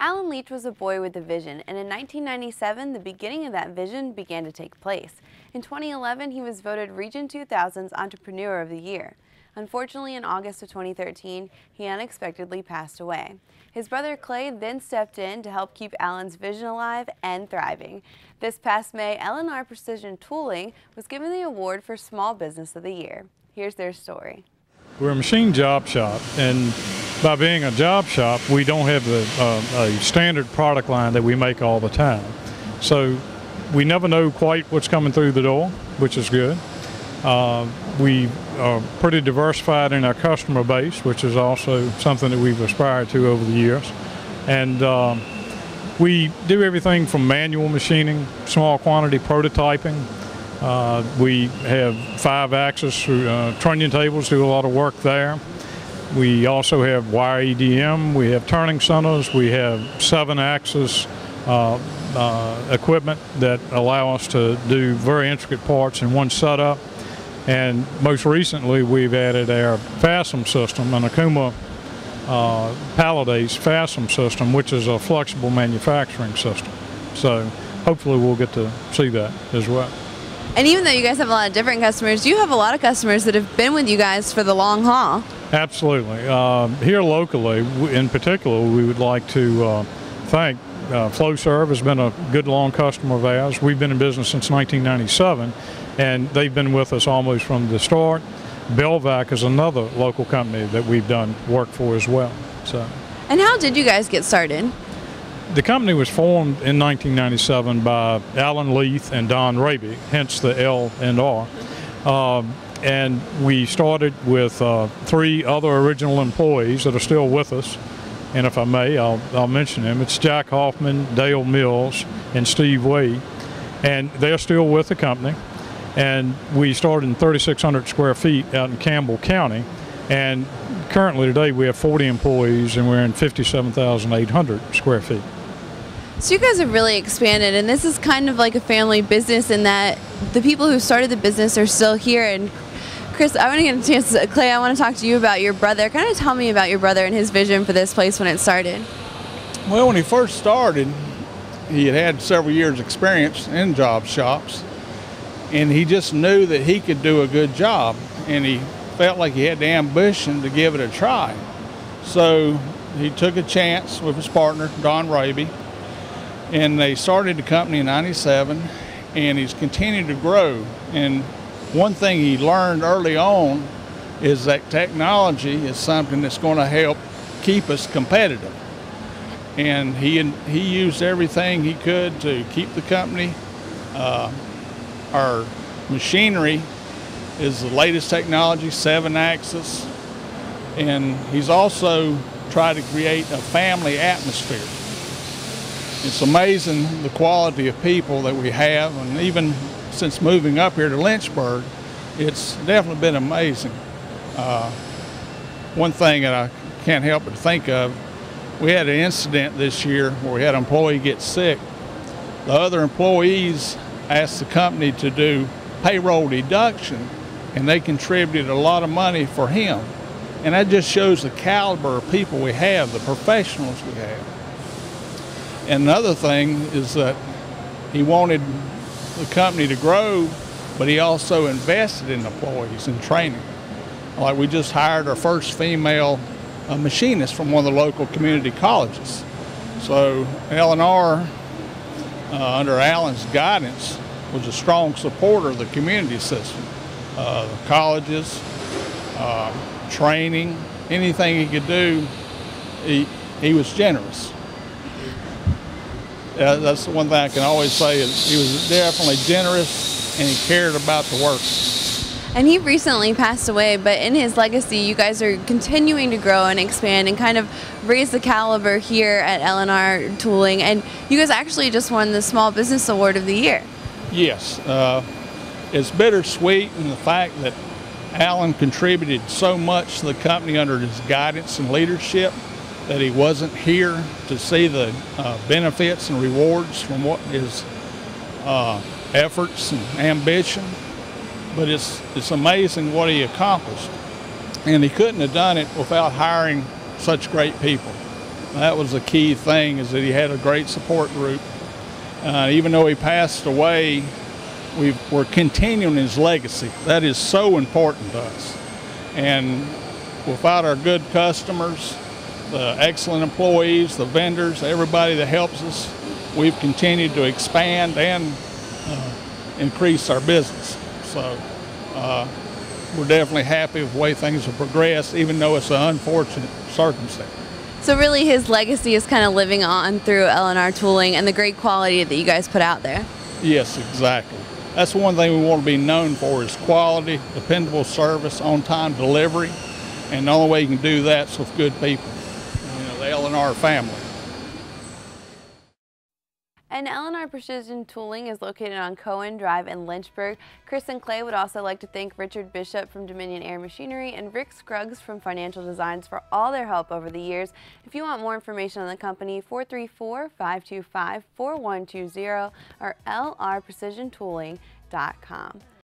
Allen Leath was a boy with a vision, and in 1997, the beginning of that vision began to take place. In 2011, he was voted Region 2000's Entrepreneur of the Year. Unfortunately, in August of 2013, he unexpectedly passed away. His brother Clay then stepped in to help keep Allen's vision alive and thriving. This past May, L&R Precision Tooling was given the award for Small Business of the Year. Here's their story. We're a machine job shop, and by being a job shop, we don't have a standard product line that we make all the time. So we never know quite what's coming through the door, which is good. We are pretty diversified in our customer base, which is also something that we've aspired to over the years. And we do everything from manual machining, small quantity prototyping. We have 5-axis trunnion tables, do a lot of work there. We also have wire EDM, we have turning centers, we have 7-axis equipment that allow us to do very intricate parts in one setup. And most recently, we've added our FASM system, an Akuma Palladice FASM system, which is a flexible manufacturing system. So hopefully we'll get to see that as well. And even though you guys have a lot of different customers, you have a lot of customers that have been with you guys for the long haul. Absolutely. Here locally, in particular, we would like to thank Flowserve has been a good long customer of ours. We've been in business since 1997, and they've been with us almost from the start. Belvac is another local company that we've done work for as well. So. And how did you guys get started? The company was formed in 1997 by Allen Leath and Don Raby, hence the L&R. And we started with 3 other original employees that are still with us. And if I may, I'll mention them. It's Jack Hoffman, Dale Mills, and Steve Way. And they're still with the company. And we started in 3,600 square feet out in Campbell County. And currently today we have 40 employees and we're in 57,800 square feet. So you guys have really expanded, and this is kind of like a family business in that the people who started the business are still here. And Chris, I want to get a chance to, Clay, I want to talk to you about your brother. Kind of tell me about your brother and his vision for this place when it started. Well, when he first started, he had several years experience in job shops, and he just knew that he could do a good job, and he felt like he had the ambition to give it a try. So he took a chance with his partner, Don Raby, and they started the company in '97, and he's continued to grow. And one thing he learned early on is that technology is something that's going to help keep us competitive. And he used everything he could to keep the company. Our machinery is the latest technology, 7-axis, and he's also tried to create a family atmosphere. It's amazing the quality of people that we have, and even since moving up here to Lynchburg, it's definitely been amazing. One thing that I can't help but think of, we had an incident this year where we had an employee get sick. The other employees asked the company to do payroll deduction, and they contributed a lot of money for him. And that just shows the caliber of people we have, the professionals we have. And another thing is that he wanted the company to grow, but he also invested in employees and training. Like, we just hired our first female machinist from one of the local community colleges. So L&R, under Allen's guidance, was a strong supporter of the community system. The colleges, training, anything he could do, he was generous. That's the one thing I can always say, is he was definitely generous and he cared about the work. And he recently passed away, but in his legacy, you guys are continuing to grow and expand and kind of raise the caliber here at L&R Tooling. And you guys actually just won the Small Business Award of the Year. Yes. It's bittersweet in the fact that Allen contributed so much to the company under his guidance and leadership that he wasn't here to see the benefits and rewards from what his efforts and ambition. But it's amazing what he accomplished. And he couldn't have done it without hiring such great people. That was the key thing, is that he had a great support group. Even though he passed away, we're continuing his legacy. That is so important to us. And without our good customers, the excellent employees, the vendors, everybody that helps us, we've continued to expand and increase our business. So we're definitely happy with the way things have progressed, even though it's an unfortunate circumstance. So really his legacy is kind of living on through L&R Tooling and the great quality that you guys put out there. Yes, exactly. That's one thing we want to be known for, is quality, dependable service, on-time delivery. And the only way you can do that is with good people, the L&R family. And L&R Precision Tooling is located on Cohen Drive in Lynchburg. Chris and Clay would also like to thank Richard Bishop from Dominion Air Machinery and Rick Scruggs from Financial Designs for all their help over the years. If you want more information on the company, 434-525-4120 or lrprecisiontooling.com.